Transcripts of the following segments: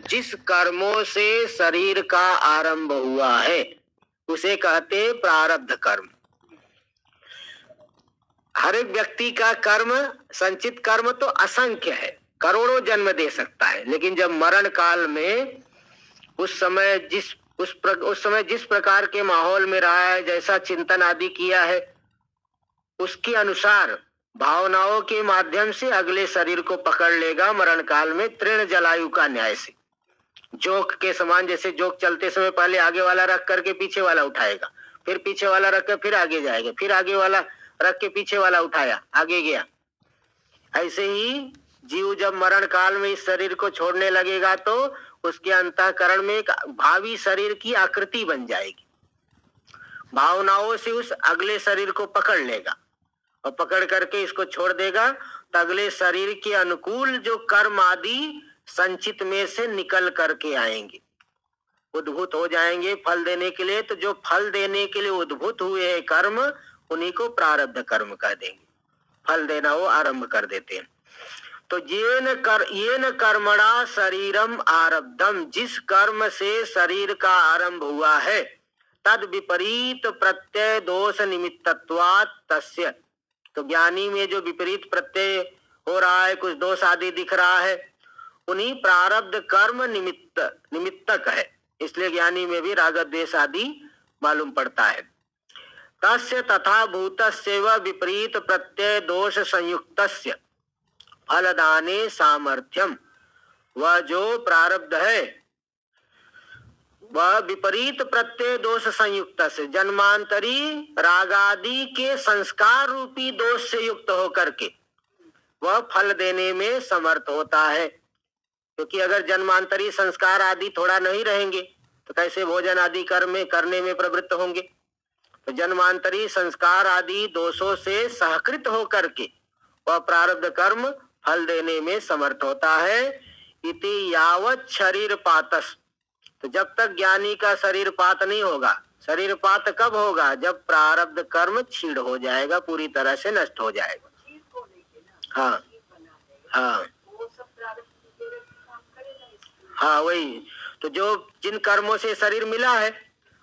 जिस कर्मों से शरीर का आरंभ हुआ है उसे कहते प्रारब्ध कर्म। हर एक व्यक्ति का कर्म, संचित कर्म तो असंख्य है, करोड़ों जन्म दे सकता है, लेकिन जब मरण काल में उस समय जिस प्रकार के माहौल में रहा है, जैसा चिंतन आदि किया है, उसके अनुसार भावनाओं के माध्यम से अगले शरीर को पकड़ लेगा मरण काल में, तृण जलायु का न्याय से। जोक के समान, जैसे जोक चलते समय पहले आगे वाला रख करके पीछे वाला उठाएगा, फिर पीछे वाला रख कर फिर आगे जाएगा, फिर आगे वाला रख के पीछे वाला उठाया, आगे गया। ऐसे ही जीव जब मरण काल में इस शरीर को छोड़ने लगेगा तो उसके अंतःकरण में एक भावी शरीर की आकृति बन जाएगी। भावनाओं से उस अगले शरीर को पकड़ लेगा और पकड़ करके इसको छोड़ देगा, तो अगले शरीर के अनुकूल जो कर्म आदि संचित में से निकल करके आएंगे, उद्भूत हो जाएंगे फल देने के लिए। तो जो फल देने के लिए उद्भूत हुए हैं कर्म, उन्हीं को प्रारब्ध कर्म कह देंगे। फल देना वो आरंभ कर देते हैं। तो येन कर्मणा शरीरम आरब्धम, जिस कर्म से शरीर का आरंभ हुआ है, तद विपरीत प्रत्यय दोष निमित्तत्वात् तस्य, तो ज्ञानी में जो विपरीत प्रत्यय हो रहा है, कुछ दोष आदि दिख रहा है, उन्हीं प्रारब्ध कर्म निमित्तक है, इसलिए ज्ञानी में भी राग द्वेष आदि मालूम पड़ता है। तस्य तथा भूतस्य व विपरीत प्रत्यय दोष संयुक्तस्य फलदाने सामर्थ्यम, वह जो प्रारब्ध है वह विपरीत प्रत्यय दोष संयुक्त से, जन्मांतरी रागादि के संस्कार रूपी दोष से युक्त होकर के वह फल देने में समर्थ होता है। क्योंकि अगर जन्मांतरी संस्कार आदि थोड़ा नहीं रहेंगे तो कैसे भोजन आदि कर्म करने में प्रवृत्त होंगे। तो जन्मांतरी संस्कार आदि दोषों से सहकृत होकर के वह प्रारब्ध कर्म फल देने में समर्थ होता है। इति यावत शरीर पातस, तो जब तक ज्ञानी का शरीर पात नहीं होगा। शरीर पात कब होगा? जब प्रारब्ध कर्म छीड़ हो जाएगा, पूरी तरह से नष्ट हो जाएगा। हाँ हाँ हाँ, वही तो, जो जिन कर्मों से शरीर मिला है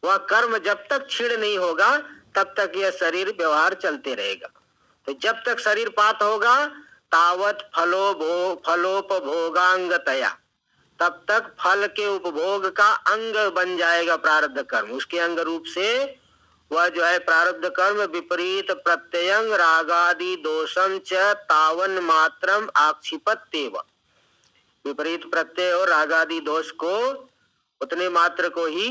वह कर्म जब तक छीड़ नहीं होगा तब तक यह शरीर व्यवहार चलते रहेगा। तो जब तक शरीर पात होगा तावत फलोपभोगांगतया, तब तक फल के उपभोग का अंग बन जाएगा प्रारब्ध कर्म। उसके अंग रूप से वह जो है प्रारब्ध कर्म विपरीत प्रत्ययंग रागादि दोषम च तावन मात्रम आक्षिपत्येव, विपरीत प्रत्यय और रागादि दोष को उतने मात्र को ही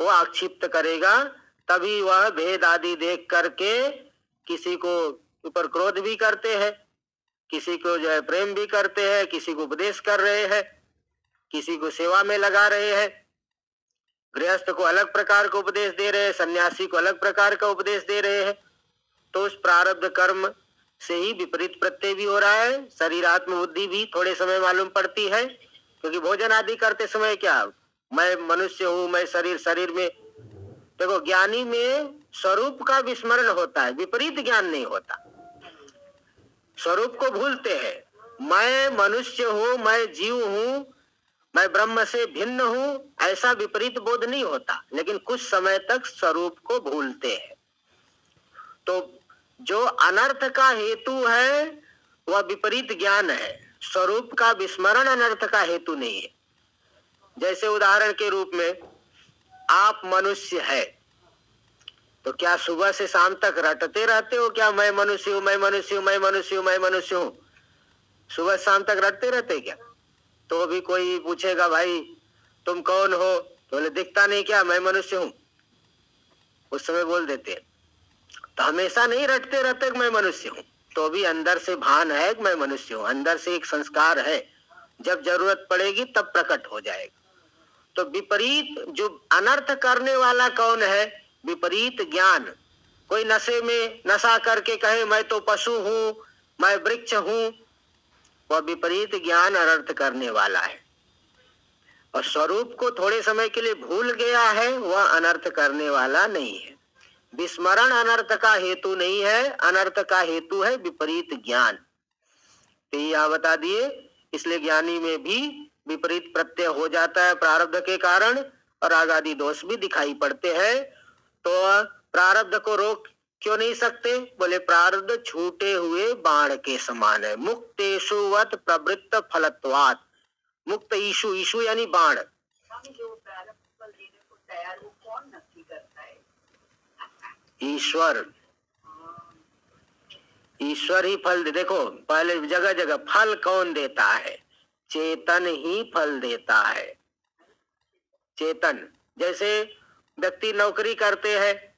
वो आक्षिप्त करेगा। तभी वह भेद आदि देख करके किसी को ऊपर क्रोध भी करते हैं, किसी को जो है प्रेम भी करते हैं, किसी को उपदेश कर रहे हैं, किसी को सेवा में लगा रहे हैं, गृहस्थ को अलग प्रकार का उपदेश दे रहे हैं, सन्यासी को अलग प्रकार का उपदेश दे रहे हैं। तो उस प्रारब्ध कर्म से ही विपरीत प्रत्यय भी हो रहा है, शरीरात्म बुद्धि भी थोड़े समय मालूम पड़ती है। क्योंकि भोजन आदि करते समय क्या मैं मनुष्य हूं, मैं शरीर में, देखो ज्ञानी में स्वरूप का विस्मरण होता है, विपरीत ज्ञान नहीं होता। स्वरूप को भूलते हैं, मैं मनुष्य हूं, मैं जीव हूं, मैं ब्रह्म से भिन्न हूं, ऐसा विपरीत बोध नहीं होता, लेकिन कुछ समय तक स्वरूप को भूलते हैं। तो जो अनर्थ का हेतु है वह विपरीत ज्ञान है, स्वरूप का विस्मरण अनर्थ का हेतु नहीं है। जैसे उदाहरण के रूप में आप मनुष्य है, तो क्या सुबह से शाम तक रटते रहते हो क्या मैं मनुष्य हूं, मैं मनुष्य हूं, मैं मनुष्य हूं, मैं मनुष्य हूं? सुबह शाम तक रटते रहते क्या? तो भी कोई पूछेगा भाई तुम कौन हो, तो बोले दिखता नहीं क्या मैं मनुष्य हूं, उस समय बोल देते। तो हमेशा नहीं रटते रहते मैं मनुष्य हूं, तो भी अंदर से भान है कि मैं मनुष्य हूं, अंदर से एक संस्कार है, जब जरूरत पड़ेगी तब प्रकट हो जाएगा। तो विपरीत जो अनर्थ करने वाला कौन है? विपरीत ज्ञान। कोई नशे में नशा करके कहे मैं तो पशु हूं, मैं वृक्ष हूं, वह विपरीत ज्ञान अनर्थ करने वाला है। और स्वरूप को थोड़े समय के लिए भूल गया है, वह अनर्थ करने वाला नहीं है। विस्मरण अनर्थ का हेतु नहीं है, अनर्थ का हेतु है विपरीत ज्ञान। तो यह बता दिए। इसलिए ज्ञानी में भी विपरीत प्रत्यय हो जाता है प्रारब्ध के कारण, और राग आदि दोष भी दिखाई पड़ते हैं। तो प्रारब्ध को रोक क्यों नहीं सकते? बोले प्रारब्ध छूटे हुए बाण के समान है। मुक्तेषुवत प्रवृत्त फलत्वात्। मुक्त ईशु, ईशु यानी बाण। जो प्रारब्ध फल देने को तैयार, वो कौन नक्की करता है? ईश्वर। ईश्वर ही फल दे। देखो पहले जगह जगह फल कौन देता है? चेतन ही फल देता है। चेतन। जैसे व्यक्ति नौकरी करते हैं,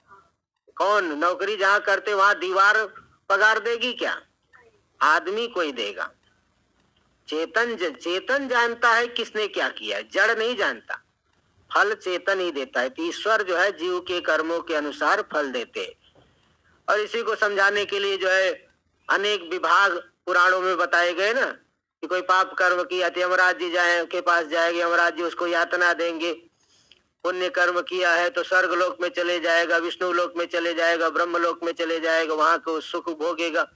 कौन नौकरी जहां करते वहां दीवार पगार देगी क्या? आदमी कोई देगा। चेतन जानता है किसने क्या किया है, जड़ नहीं जानता। फल चेतन ही देता है। तो ईश्वर जो है जीव के कर्मों के अनुसार फल देते हैं। और इसी को समझाने के लिए जो है अनेक विभाग पुराणों में बताए गए ना, कि कोई पाप कर्म किया तो यमराज जी के पास जाएंगे, यमराज जी उसको यातना देंगे। पुण्य कर्म किया है तो स्वर्ग लोक में चले जाएगा, विष्णु लोक में चले जाएगा, ब्रह्म लोक में चले जाएगा, वहां को सुख भोगेगा।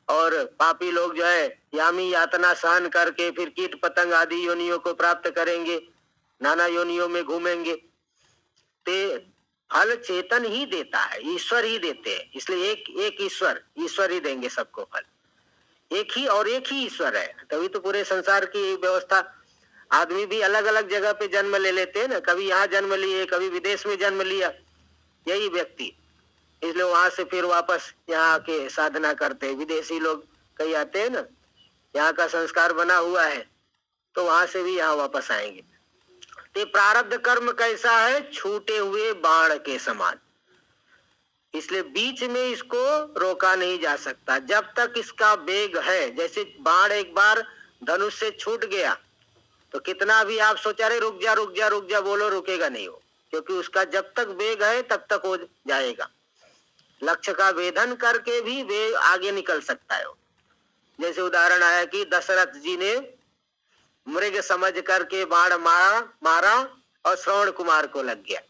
और पापी लोग जो है यामी यातना सहन करके फिर कीट पतंग आदि योनियों को प्राप्त करेंगे, नाना योनियों में घूमेंगे। ते फल चेतन ही देता है, ईश्वर ही देते हैं। इसलिए एक ईश्वर ही देंगे सबको फल। एक ही ईश्वर है, तभी तो पूरे संसार की व्यवस्था। आदमी भी अलग अलग जगह पे जन्म ले लेते हैं ना, कभी यहाँ जन्म लिए, कभी विदेश में जन्म लिया, यही व्यक्ति। इसलिए वहां से फिर वापस यहाँ आके साधना करते हैं। विदेशी लोग कई आते हैं ना, यहाँ का संस्कार बना हुआ है, तो वहां से भी यहाँ वापस आएंगे। तो प्रारब्ध कर्म कैसा है? छूटे हुए बाण के समान। इसलिए बीच में इसको रोका नहीं जा सकता जब तक इसका वेग है। जैसे बाण एक बार धनुष से छूट गया तो कितना भी आप सोचा रहे रुक जा बोलो, रुकेगा नहीं हो, क्योंकि उसका जब तक वेग है तब तक हो जाएगा। लक्ष्य का वेधन करके भी वेग आगे निकल सकता है। जैसे उदाहरण आया कि दशरथ जी ने मृग समझ करके बाण मारा और श्रवण कुमार को लग गया।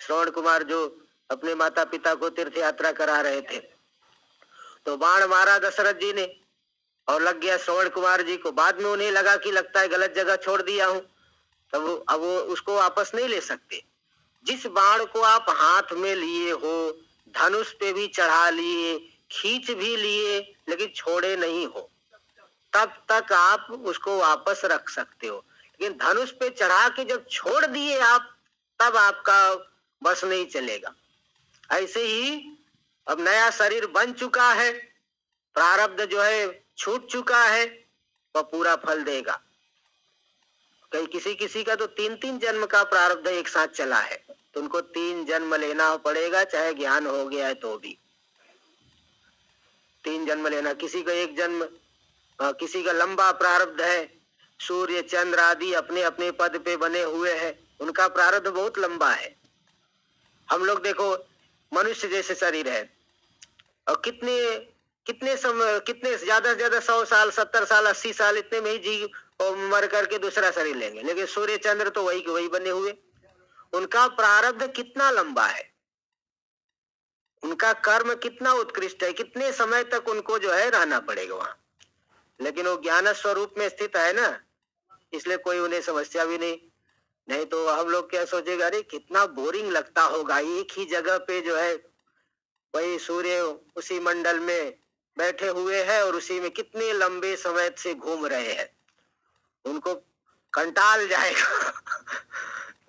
श्रवण कुमार जो अपने माता पिता को तीर्थ यात्रा करा रहे थे, तो बाण मारा दशरथ जी ने और लग गया श्रवण कुमार जी को। बाद में उन्हें लगा कि लगता है गलत जगह छोड़ दिया हूं, तब अब वो उसको वापस नहीं ले सकते। जिस बाण को आप हाथ में लिए हो, धनुष पे भी चढ़ा लिए, खींच भी लिए, लेकिन छोड़े नहीं हो, तब तक आप उसको वापस रख सकते हो। लेकिन धनुष पे चढ़ा के जब छोड़ दिए आप, तब आपका बस नहीं चलेगा। ऐसे ही अब नया शरीर बन चुका है, प्रारब्ध जो है छूट चुका है, वह पूरा फल देगा। कई किसी का तो 3-3 जन्म का प्रारब्ध एक साथ चला है, तो उनको 3 जन्म लेना पड़ेगा, चाहे ज्ञान हो गया है तो भी 3 जन्म लेना। किसी का 1 जन्म, किसी का लंबा प्रारब्ध है, सूर्य चंद्र आदि अपने अपने पद पे बने हुए हैं, उनका प्रारब्ध बहुत लंबा है। हम लोग देखो मनुष्य जैसे शरीर है, और कितने ज्यादा से ज्यादा 100 साल, 70 साल, 80 साल इतने में ही जी और मर करके दूसरा शरीर लेंगे। लेकिन सूर्य चंद्र तो वही बने हुए। उनका प्रारब्ध कितना लंबा है, उनका कर्म कितना उत्कृष्ट है, कितने समय तक उनको जो है रहना पड़ेगा वहां। लेकिन वो ज्ञान स्वरूप में स्थित है ना, इसलिए कोई उन्हें समस्या भी नहीं तो हम लोग क्या सोचेगा, अरे कितना बोरिंग लगता होगा, एक ही जगह पे जो है वही सूर्य उसी मंडल में बैठे हुए हैं और उसी में कितने लंबे समय से घूम रहे हैं, उनको कंटाल जाएगा।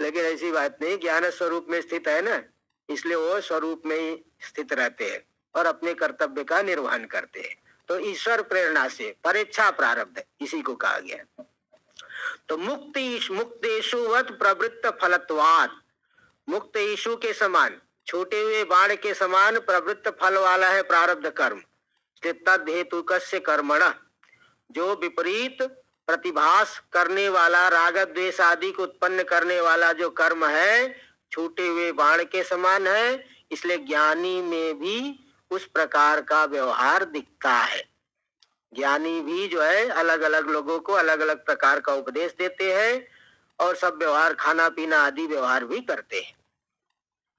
लेकिन ऐसी बात नहीं, ज्ञान स्वरूप में स्थित है ना, इसलिए वो स्वरूप में ही स्थित रहते हैं और अपने कर्तव्य का निर्वहन करते हैं। तो ईश्वर प्रेरणा से परीक्षा प्रारब्ध इसी को कहा गया। तो मुक्तेषुवत प्रवृत्त फलत्वात्, मुक्त ईशु के समान, छूटे हुए बाण के समान प्रवृत्त फल वाला है प्रारब्ध कर्म। तद हेतु कस्य कर्मण, जो विपरीत प्रतिभास करने वाला, राग द्वेष आदि को उत्पन्न करने वाला जो कर्म है, छूटे हुए बाण के समान है। इसलिए ज्ञानी में भी उस प्रकार का व्यवहार दिखता है। ज्ञानी भी जो है अलग अलग लोगों को अलग अलग प्रकार का उपदेश देते हैं और सब व्यवहार, खाना पीना आदि व्यवहार भी करते हैं।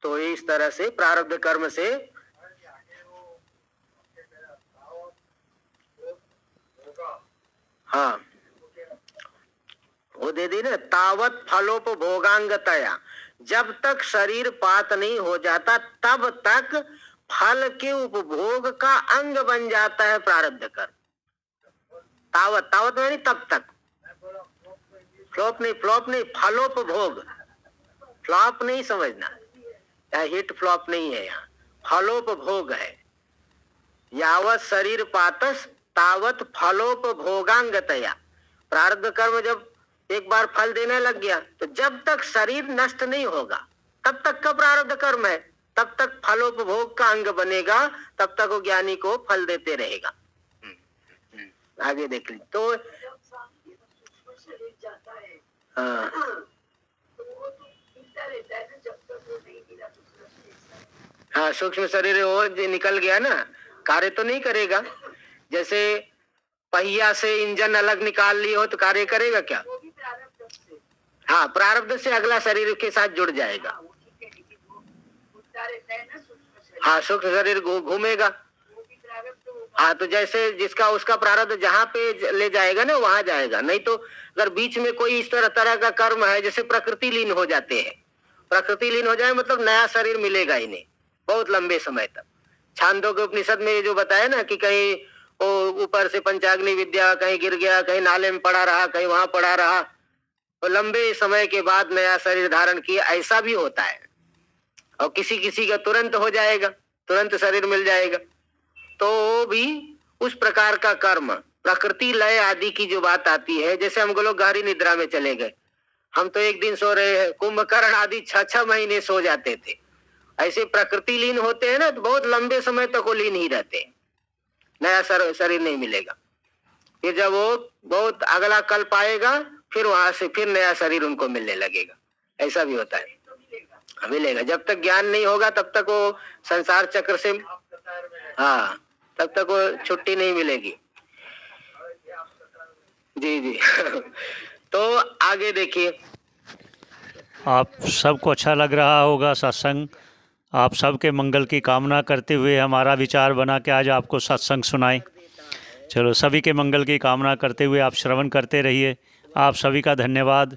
तो इस तरह से प्रारब्ध कर्म से हाँ वो दे दी ना, तावत फलोपभोगांगतया, जब तक शरीर पात नहीं हो जाता तब तक फल के उपभोग का अंग बन जाता है प्रारब्ध कर्म। तावत, तावत यानी तब तक, फ्लॉप नहीं, फलोपभोग, फ्लॉप नहीं समझना, हिट फ्लॉप नहीं है यहाँ, फलोपभोग है। यावत शरीर पातस तावत फलोपभोगांगतया, प्रारब्ध कर्म जब एक बार फल देने लग गया तो जब तक शरीर नष्ट नहीं होगा तब तक का प्रारब्ध कर्म है, तब तक फलोपभोग का अंग बनेगा, तब तक वो ज्ञानी को फल देते रहेगा। आगे देख ली तो हाँ, सूक्ष्म शरीर और निकल गया ना, कार्य तो नहीं करेगा। जैसे पहिया से इंजन अलग निकाल लिए हो तो कार्य करेगा क्या? हाँ, प्रारब्ध से अगला शरीर के साथ जुड़ जाएगा। हाँ, सूक्ष्म शरीर घूमेगा। हाँ, तो जैसे जिसका उसका प्रारब्ध जहाँ पे ले जाएगा ना वहां जाएगा। नहीं तो अगर बीच में कोई इस तरह का कर्म है, जैसे प्रकृति लीन हो जाते हैं, प्रकृति लीन हो जाए मतलब नया शरीर मिलेगा ही नहीं बहुत लंबे समय तक। छांदोग्य उपनिषद में जो बताया ना कि कहीं वो ऊपर से पंचाग्नि विद्या कहीं गिर गया, कहीं नाले में पड़ा रहा, कहीं वहां पड़ा रहा, तो लंबे समय के बाद नया शरीर धारण किया, ऐसा भी होता है। और किसी किसी का तुरंत हो जाएगा, तुरंत शरीर मिल जाएगा। तो भी उस प्रकार का कर्म, प्रकृति लय आदि की जो बात आती है, जैसे हम लोग गहरी निद्रा में चले गए, हम तो एक दिन सो रहे हैं, कुंभकर्ण आदि 6-6 महीने सो जाते थे। ऐसे प्रकृति लीन होते हैं ना तो बहुत लंबे समय तक वो लीन ही रहते हैं, नया शरीर नहीं मिलेगा। फिर जब वो बहुत अगला कल पाएगा फिर वहां से फिर नया शरीर उनको मिलने लगेगा, ऐसा भी होता है। मिलेगा, जब तक ज्ञान नहीं होगा तब तक वो संसार चक्र से, हाँ, तब तक वो छुट्टी नहीं मिलेगी। जी जी तो आगे देखिए। आप सबको अच्छा लग रहा होगा सत्संग। आप सबके मंगल की कामना करते हुए हमारा विचार बना कि आज आपको सत्संग सुनाएं। चलो, सभी के मंगल की कामना करते हुए आप श्रवण करते रहिए। आप सभी का धन्यवाद।